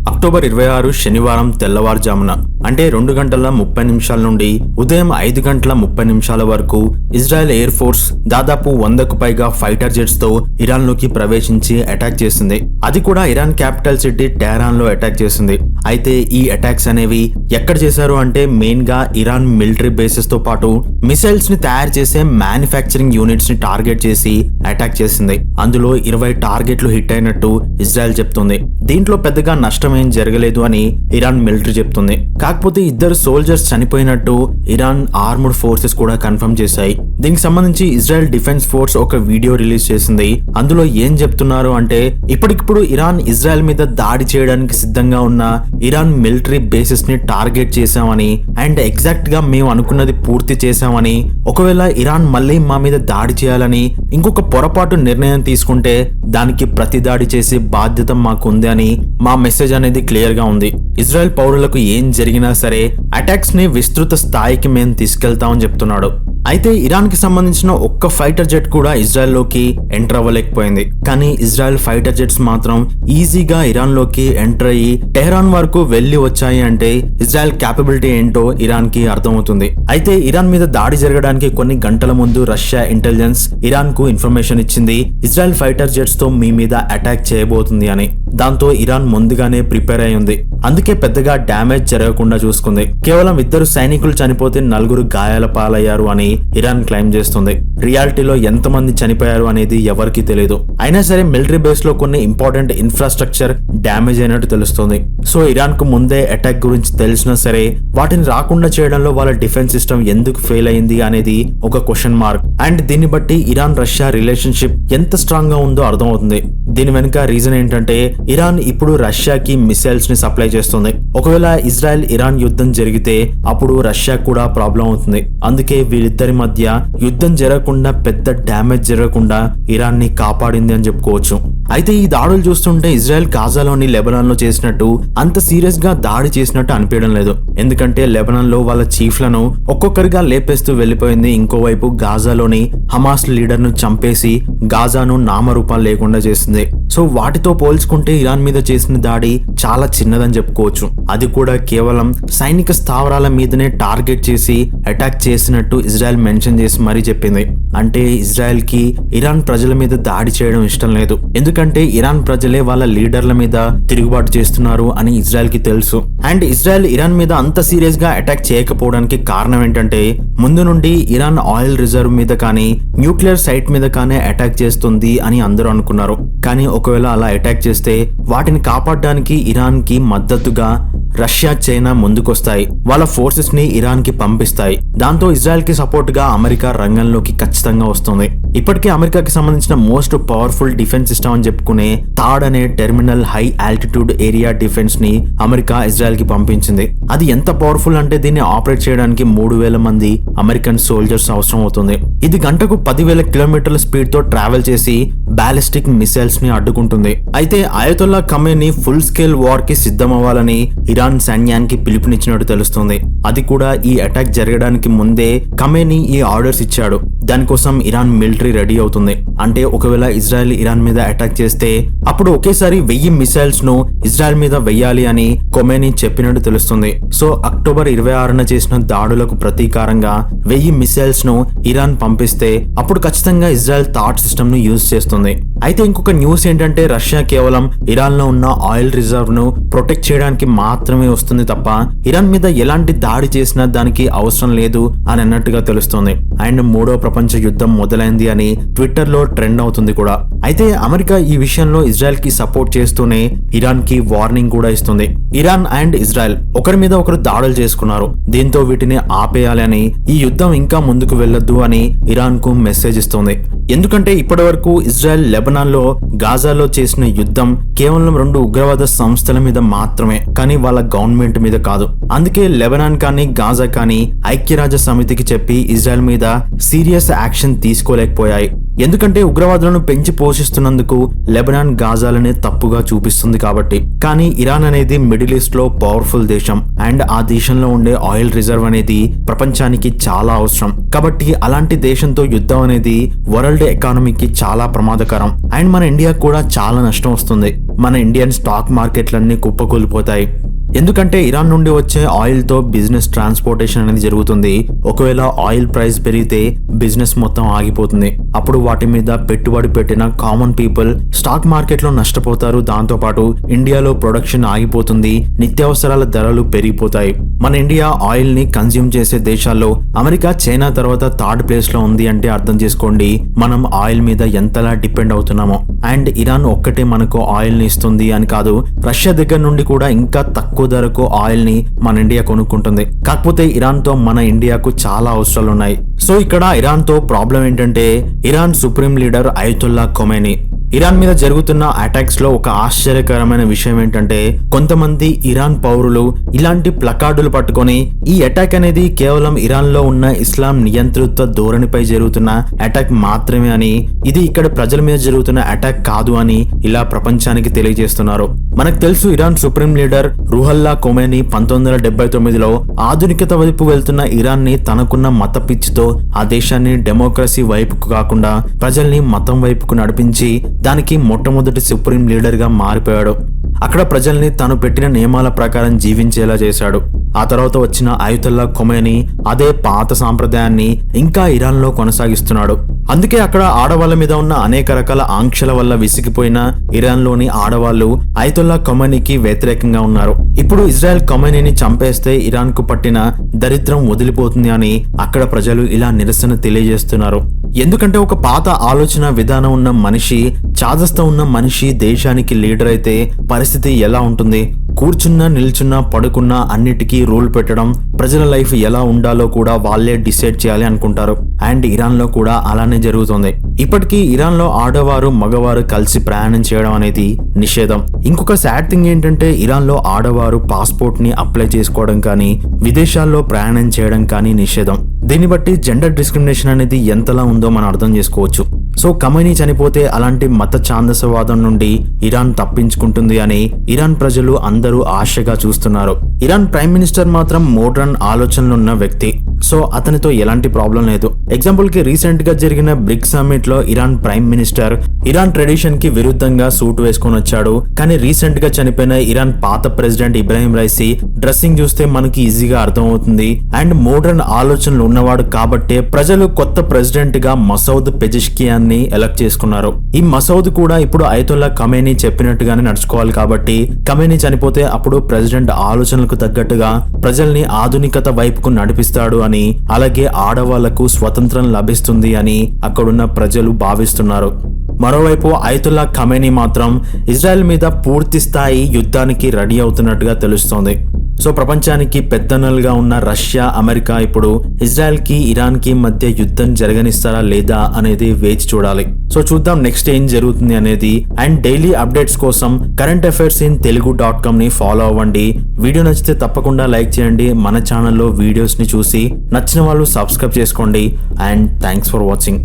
October 26 శనివారం తెల్లవారుజామున అంటే 2:30 నుండి ఉదయం 5:30 వరకు ఇజ్రాయెల్ ఎయిర్ ఫోర్స్ దాదాపు 100కు పైగా ఫైటర్ జెట్స్ తో ఇరాన్ లోకి ప్రవేశించి అటాక్ చేసింది. అది కూడా ఇరాన్ క్యాపిటల్ సిటీ టెహరాన్ లో అటాక్ చేసింది. అయితే ఈ అటాక్స్ అనేవి ఎక్కడ చేశారు అంటే మెయిన్ గా ఇరాన్ మిలిటరీ బేసెస్ తో పాటు మిసైల్స్ ని తయారు చేసే మ్యానుఫ్యాక్చరింగ్ యూనిట్స్ ని టార్గెట్ చేసి అటాక్ చేసింది. అందులో 20 టార్గెట్లు హిట్ అయినట్టు ఇజ్రాయెల్ చెప్తుంది. దీంట్లో పెద్దగా నష్టం ఏం జరగలేదు అని ఇరాన్ మిలిటరీ చెప్తుంది. కాకపోతే 2 సోల్జర్స్ చనిపోయినట్టు ఇరాన్ ఆర్మ్డ్ ఫోర్సెస్ కూడా కన్ఫర్మ్ చేశాయి. దీనికి సంబంధించి ఇజ్రాయెల్ డిఫెన్స్ ఫోర్స్ ఒక వీడియో రిలీజ్ చేసింది. అందులో ఏం చెప్తున్నారు అంటే ఇప్పటికిప్పుడు ఇరాన్ ఇజ్రాయెల్ మీద దాడి చేయడానికి సిద్ధంగా ఉన్న ఇరాన్ మిలిటరీ బేసెస్ ని టార్గెట్ చేశామని అండ్ ఎగ్జాక్ట్ గా మేము అనుకున్నది పూర్తి చేశామని, ఒకవేళ ఇరాన్ మళ్ళీ మా మీద దాడి చేయాలని ఇంకొక పొరపాటు నిర్ణయం తీసుకుంటే దానికి ప్రతి దాడి చేసే బాధ్యత మాకుంది అని మా మెసేజ్ అనేది క్లియర్ గా ఉంది. ఇజ్రాయెల్ పౌరులకు ఏం జరిగినా సరే అటాక్స్ ని విస్తృత స్థాయికి మేము తీసుకెళ్తామని చెప్తున్నాడు. అయితే ఇరాన్ కి సంబంధించిన ఒక్క ఫైటర్ జెట్ కూడా ఇజ్రాయెల్ లోకి ఎంటర్ అవ్వలేకపోయింది. కానీ ఇజ్రాయెల్ ఫైటర్ జెట్స్ మాత్రం ఈజీగా ఇరాన్ లోకి ఎంటర్ అయ్యి టెహరాన్ వరకు వెళ్లి వచ్చాయి అంటే ఇజ్రాయెల్ క్యాపబిలిటీ ఏంటో ఇరాన్ కి అర్థమవుతుంది. అయితే ఇరాన్ మీద దాడి జరగడానికి కొన్ని గంటల ముందు రష్యా ఇంటెలిజెన్స్ ఇరాన్ కు ఇన్ఫర్మేషన్ ఇచ్చింది, ఇజ్రాయెల్ ఫైటర్ జెట్స్ తో మీ మీద అటాక్ చేయబోతుంది అని. దాంతో ఇరాన్ ముందుగానే ప్రిపేర్ అయి ఉంది. అందుకే పెద్దగా డ్యామేజ్ జరగకుండా చూసుకుంది. కేవలం 2 సైనికులు చనిపోతే 4 గాయాల పాలయ్యారు అని ఇరాన్ క్లెయిమ్ చేస్తుంది. రియాలిటీలో ఎంతమంది చనిపోయారు అనేది ఎవరికీ తెలియదు. అయినా సరే మిలిటరీ బేస్ లో కొన్ని ఇంపార్టెంట్ ఇన్ఫ్రాస్ట్రక్చర్ డ్యామేజ్ అయినట్టు తెలుస్తుంది. సో ఇరాన్ కు ముందే అటాక్ గురించి తెలిసినా సరే వాటిని రాకుండా చేయడంలో వాళ్ళ డిఫెన్స్ సిస్టమ్ ఎందుకు ఫెయిల్ అయింది అనేది ఒక క్వశ్చన్ మార్క్. అండ్ దీన్ని బట్టి ఇరాన్ రష్యా రిలేషన్షిప్ ఎంత స్ట్రాంగ్ గా ఉందో అర్థమవుతుంది. దీని వెనుక రీజన్ ఏంటంటే ఇరాన్ ఇప్పుడు రష్యాకి మిసైల్స్ ని సప్లై చేస్తుంది. ఒకవేళ ఇజ్రాయెల్ ఇరాన్ యుద్ధం జరిగితే అప్పుడు రష్యా కూడా ప్రాబ్లం అవుతుంది. అందుకే వీళ్ళిద్దరి మధ్య యుద్ధం జరగకుండా పెద్ద డ్యామేజ్ జరగకుండా ఇరాన్ ని కాపాడింది అని చెప్పుకోవచ్చు. అయితే ఈ దాడులు చూస్తుంటే ఇజ్రాయెల్ గాజాలోని లెబనాన్ లో చేసినట్టు అంత సీరియస్ గా దాడి చేసినట్టు అనిపించడం లేదు. ఎందుకంటే లెబనాన్ లో వాళ్ళ చీఫ్లను ఒక్కొక్కరిగా లేపేస్తూ వెళ్లిపోయింది. ఇంకోవైపు గాజాలోని హమాస్ లీడర్ ను చంపేసి గాజాను నామరూపాలు లేకుండా చేసింది. సో వాటితో పోల్చుకుంటే ఇరాన్ మీద చేసిన దాడి చాలా చిన్నదని చెప్పుకోవచ్చు. అది కూడా కేవలం సైనిక స్థావరాల మీదనే టార్గెట్ చేసి అటాక్ చేసినట్టు ఇజ్రాయెల్ మెన్షన్ చేసి మరీ చెప్పింది. అంటే ఇజ్రాయెల్ కి ఇరాన్ ప్రజల మీద దాడి చేయడం ఇష్టం లేదు. ఎందుకంటే ఇరాన్ ప్రజలే వాళ్ళ లీడర్ల మీద తిరుగుబాటు చేస్తున్నారు అని ఇజ్రాయెల్ కి తెలుసు. అండ్ ఇజ్రాయెల్ ఇరాన్ మీద అంత సీరియస్ గా అటాక్ చేయకపోవడానికి కారణం ఏంటంటే ముందు నుండి ఇరాన్ ఆయిల్ రిజర్వ్ మీద కానీ న్యూక్లియర్ సైట్ మీద కానీ అటాక్ చేస్తుంది అని అందరూ అనుకున్నారు. కానీ ఒకవేళ అలా అటాక్ చేస్తే వాటిని కాపాడడానికి ఇరాన్ కి మద్దతుగా రష్యా చైనా ముందుకొస్తాయి. వాళ్ళ ఫోర్సెస్ ని ఇరాన్ కి పంపిస్తాయి. దాంతో ఇజ్రాయెల్ కి సపోర్ట్ గా అమెరికా రంగంలోకి ఖచ్చితంగా వస్తుంది. ఇప్పటికే అమెరికాకి సంబంధించిన మోస్ట్ పవర్ఫుల్ డిఫెన్స్ సిస్టమ్ అని చెప్పుకునే థాడ్ అనే terminal high altitude area defence ని అమెరికా ఇజ్రాయెల్ కి పంపించింది. అది ఎంత పవర్ఫుల్ అంటే దీన్ని ఆపరేట్ చేయడానికి 3000 మంది అమెరికన్ సోల్జర్స్ అవసరం అవుతుంది. ఇది గంటకు 10,000 కిలోమీటర్ల స్పీడ్ తో ట్రావెల్ చేసి బాలిస్టిక్ మిసైల్స్ ని అడ్డుకుంటుంది. అయితే Ayatollah Khamenei full scale war కి సిద్ధమవ్వాలని ఇరాన్ సైన్యానికి పిలుపునిచ్చినట్టు తెలుస్తుంది. అది కూడా ఈ అటాక్ జరగడానికి ముందే ఖమేనీ ఈ ఆర్డర్స్ ఇచ్చాడు. దానికోసం ఇరాన్ మిలిటరీ రెడీ అవుతుంది. అంటే ఒకవేళ ఇజ్రాయెల్ ఇరాన్ మీద అటాక్ చేస్తే అప్పుడు ఒకేసారి 1000 మిసైల్స్ ను ఇజ్రాయెల్ మీద వెయ్యాలి అని ఖమేనీ చెప్పినట్టు తెలుస్తుంది. సో అక్టోబర్ 26న చేసిన దాడులకు ప్రతీకారంగా 1000 మిసైల్స్ ను ఇరాన్ పంపిస్తే అప్పుడు ఖచ్చితంగా ఇజ్రాయెల్ థాట్ సిస్టమ్ ను యూజ్ చేస్తుంది. అయితే ఇంకొక న్యూస్ ఏంటంటే రష్యా కేవలం ఇరాన్ లో ఉన్న ఆయిల్ రిజర్వ్ ను ప్రొటెక్ట్ చేయడానికి మాత్రమే వస్తుంది తప్ప ఇరాన్ మీద ఎలాంటి దాడి చేసినా దానికి అవసరం లేదు అని అన్నట్టుగా తెలుస్తుంది. అండ్ 3వ ప్రపంచ యుద్ధం మొదలైంది అని ట్విట్టర్ లో ట్రెండ్ అవుతుంది కూడా. అయితే అమెరికా ఈ విషయంలో ఇజ్రాయెల్ కి సపోర్ట్ చేస్తూనే ఇరాన్ కి వార్నింగ్ కూడా ఇస్తుంది. ఇరాన్ అండ్ ఇజ్రాయెల్ ఒకరి మీద ఒకరు దాడులు చేసుకున్నారు. దీంతో వీటిని ఆపేయాలి అని, ఈ యుద్ధం ఇంకా ముందుకు వెళ్లొద్దు అని ఇరాన్ కు మెసేజ్ ఇస్తుంది. ఎందుకంటే ఇప్పటి వరకు ఇజ్రాయెల్ లెబనాన్ లో గాజాలో చేసిన యుద్ధం కేవలం 2 ఉగ్రవాద సంస్థల మీద మాత్రమే, కానీ వాళ్ళ గవర్నమెంట్ మీద కాదు. అందుకే లెబనాన్ కానీ గాజా కానీ ఐక్యరాజ్య సమితికి చెప్పి ఇజ్రాయెల్ మీద సీరియస్ యాక్షన్ తీసుకోలేకపోయాయి. ఎందుకంటే ఉగ్రవాదులను పెంచి పోషిస్తున్నందుకు లెబనాన్ గాజాలనే తప్పుగా చూపిస్తుంది కాబట్టి. కానీ ఇరాన్ అనేది మిడిల్ ఈస్ట్ లో పవర్ఫుల్ దేశం అండ్ ఆ దేశంలో ఉండే ఆయిల్ రిజర్వ్ అనేది ప్రపంచానికి చాలా అవసరం. కాబట్టి అలాంటి దేశంతో యుద్ధం అనేది వరల్డ్ ఎకానమీకి చాలా ప్రమాదకరం అండ్ మన ఇండియా కూడా చాలా నష్టం వస్తుంది. మన ఇండియన్ స్టాక్ మార్కెట్లన్నీ కుప్పకూలిపోతాయి. ఎందుకంటే ఇరాన్ నుండి వచ్చే ఆయిల్ తో బిజినెస్ ట్రాన్స్పోర్టేషన్ అనేది జరుగుతుంది. ఒకవేళ ఆయిల్ ప్రైస్ పెరిగితే బిజినెస్ మొత్తం ఆగిపోతుంది. అప్పుడు వాటి మీద పెట్టుబడి పెట్టిన కామన్ పీపుల్ స్టాక్ మార్కెట్ లో నష్టపోతారు. దాంతో పాటు ఇండియాలో ప్రొడక్షన్ ఆగిపోతుంది. నిత్యావసరాల ధరలు పెరిగిపోతాయి. మన ఇండియా ఆయిల్ ని కన్స్యూమ్ చేసే దేశాల్లో అమెరికా, చైనా తర్వాత థర్డ్ ప్లేస్ లో ఉంది అంటే అర్థం చేసుకోండి మనం ఆయిల్ మీద ఎంతలా డిపెండ్ అవుతున్నామో. అండ్ ఇరాన్ ఒక్కటే మనకు ఆయిల్ ని ఇస్తుంది అని కాదు, రష్యా దగ్గర నుండి కూడా ఇంకా తక్కువ ధరకు ఆయిల్ ని మన ఇండియా కొనుక్కుంటుంది. కాకపోతే ఇరాన్ తో మన ఇండియాకు చాలా అవసరాలు ఉన్నాయి. సో ఇక్కడ ఇరాన్ తో ప్రాబ్లం ఏంటంటే Iran supreme leader Ayatollah Khomeini. Iran మీద జరుగుతున్న అటాక్స్ లో ఒక ఆశ్చర్యకరమైన విషయం ఏంటంటే కొంతమంది ఇరాన్ పౌరులు ఇలాంటి ప్లకార్డులు పట్టుకొని ఈ అటాక్ అనేది కేవలం ఇరాన్ లో ఉన్న ఇస్లాం నియంతృత్వ ధోరణిపై జరుగుతున్న అటాక్ మాత్రమే అని, ఇది ఇక్కడ ప్రజల మీద జరుగుతున్న అటాక్ కాదు అని ఇలా ప్రపంచానికి తెలియజేస్తున్నారు. మనకు తెలుసు ఇరాన్ సుప్రీం లీడర్ రుహల్లా ఖొమైనీ 1979లో ఆధునికత వైపు వెళ్తున్న ఇరాన్ ని తనకున్న మత పిచ్చితో ఆ దేశాన్ని డెమోక్రసీ వైపుకు కాకుండా ప్రజల్ని మతం వైపుకు నడిపించి దానికి మొట్టమొదటి సుప్రీం లీడర్ గా మారిపోయాడు. అక్కడ ప్రజల్ని తాను పెట్టిన నియమాల ప్రకారం జీవించేలా చేశాడు. ఆ తర్వాత వచ్చిన అయతుల్లా ఖొమైనీ అదే పాత సాంప్రదాయాన్ని ఇంకా ఇరాన్ లో కొనసాగిస్తున్నాడు. అందుకే అక్కడ ఆడవాళ్ల మీద ఉన్న అనేక రకాల ఆంక్షల వల్ల విసిగిపోయిన ఇరాన్ లోని ఆడవాళ్లు అయతుల్లా ఖొమైనీకి వ్యతిరేకంగా ఉన్నారు. ఇప్పుడు ఇజ్రాయెల్ ఖొమైనీని చంపేస్తే ఇరాన్ కు పట్టిన దరిద్రం వదిలిపోతుంది అని అక్కడ ప్రజలు ఇలా నిరసన తెలియజేస్తున్నారు. ఎందుకంటే ఒక పాత ఆలోచన విధానం ఉన్న మనిషి, చాదస్తా ఉన్న మనిషి దేశానికి లీడర్ అయితే పరిస్థితి ఎలా ఉంటుంది? కూర్చున్నా, నిల్చున్నా, పడుకున్నా అన్నిటికీ రూల్ పెట్టడం, ప్రజల లైఫ్ ఎలా ఉండాలో కూడా వాళ్ళే డిసైడ్ చేయాలి అనుకుంటారు. అండ్ ఇరాన్ లో కూడా అలానే జరుగుతుంది. ఇప్పటికీ ఇరాన్ లో ఆడవారు, మగవారు కలిసి ప్రయాణం చేయడం అనేది నిషేధం. ఇంకొక సాడ్ థింగ్ ఏంటంటే ఇరాన్ లో ఆడవారు పాస్పోర్ట్ ని అప్లై చేసుకోవడం కానీ, విదేశాల్లో ప్రయాణం చేయడం కానీ నిషేధం. దీన్ని బట్టి జెండర్ డిస్క్రిమినేషన్ అనేది ఎంతలా ఉందో మనం అర్థం చేసుకోవచ్చు. సో ఖొమైనీ చనిపోతే అలాంటి మత ఛాందసవాదం నుండి ఇరాన్ తప్పించుకుంటుంది అని ఇరాన్ ప్రజలు అందరూ ఆశగా చూస్తున్నారు. ఇరాన్ ప్రైమ్ మినిస్టర్ మాత్రం మోడర్న్ ఆలోచనలున్న వ్యక్తి. సో అతనితో ఎలాంటి ప్రాబ్లం లేదు. ఎగ్జాంపుల్ కి రీసెంట్ గా జరిగిన బ్రిక్స్ సమ్మిట్ లో Iran prime minister Iran tradition కి విరుద్ధంగా సూట్ వేసుకొని వచ్చాడు. కానీ రీసెంట్ గా చనిపోయిన ఇరాన్ పాత ప్రెసిడెంట్ ఇబ్రాహిం రైసీ డ్రెస్సింగ్ చూస్తే మనకి ఈజీగా అర్థం అవుతుంది. అండ్ మోడర్న్ ఆలోచనలు ఉన్నవాడు కాబట్టే ప్రజలు కొత్త ప్రెసిడెంట్ గా మసౌద్ పెజిష్కియాన్ ని ఎలక్ట్ చేసుకున్నారు. ఈ మసౌద్ కూడా ఇప్పుడు అయతుల్లా ఖొమైనీ చెప్పినట్టుగానే నడుచుకోవాలి. కాబట్టి ఖొమైనీ చనిపోతే అప్పుడు ప్రెసిడెంట్ ఆలోచనలకు తగ్గట్టుగా ప్రజల్ని ఆధునికత వైపుకు నడిపిస్తాడు అని, అలాగే ఆడవాళ్లకు స్వతంత్రం లభిస్తుంది అని అక్కడున్న ప్రజలు భావిస్తున్నారు. మరోవైపు అయతుల్లా ఖొమైనీ మాత్రం ఇజ్రాయెల్ మీద పూర్తి స్థాయి యుద్ధానికి రెడీ అవుతున్నట్టుగా తెలుస్తోంది. సో ప్రపంచానికి పెద్దనలుగా ఉన్న రష్యా, అమెరికా ఇప్పుడు ఇజ్రాయెల్ కి, ఇరాన్ కి మధ్య యుద్ధం జరగనిస్తారా లేదా అనేది వేచి చూడాలి. సో చూద్దాం నెక్స్ట్ ఏం జరుగుతుంది అనేది. అండ్ డైలీ అప్డేట్స్ కోసం కరెంట్ అఫైర్స్ ఇన్ తెలుగు.com ని ఫాలో అవ్వండి. వీడియో నచ్చితే తప్పకుండా లైక్ చేయండి. మన ఛానల్లో వీడియోస్ ని చూసి నచ్చిన వాళ్ళు సబ్స్క్రైబ్ చేసుకోండి. And thanks for watching.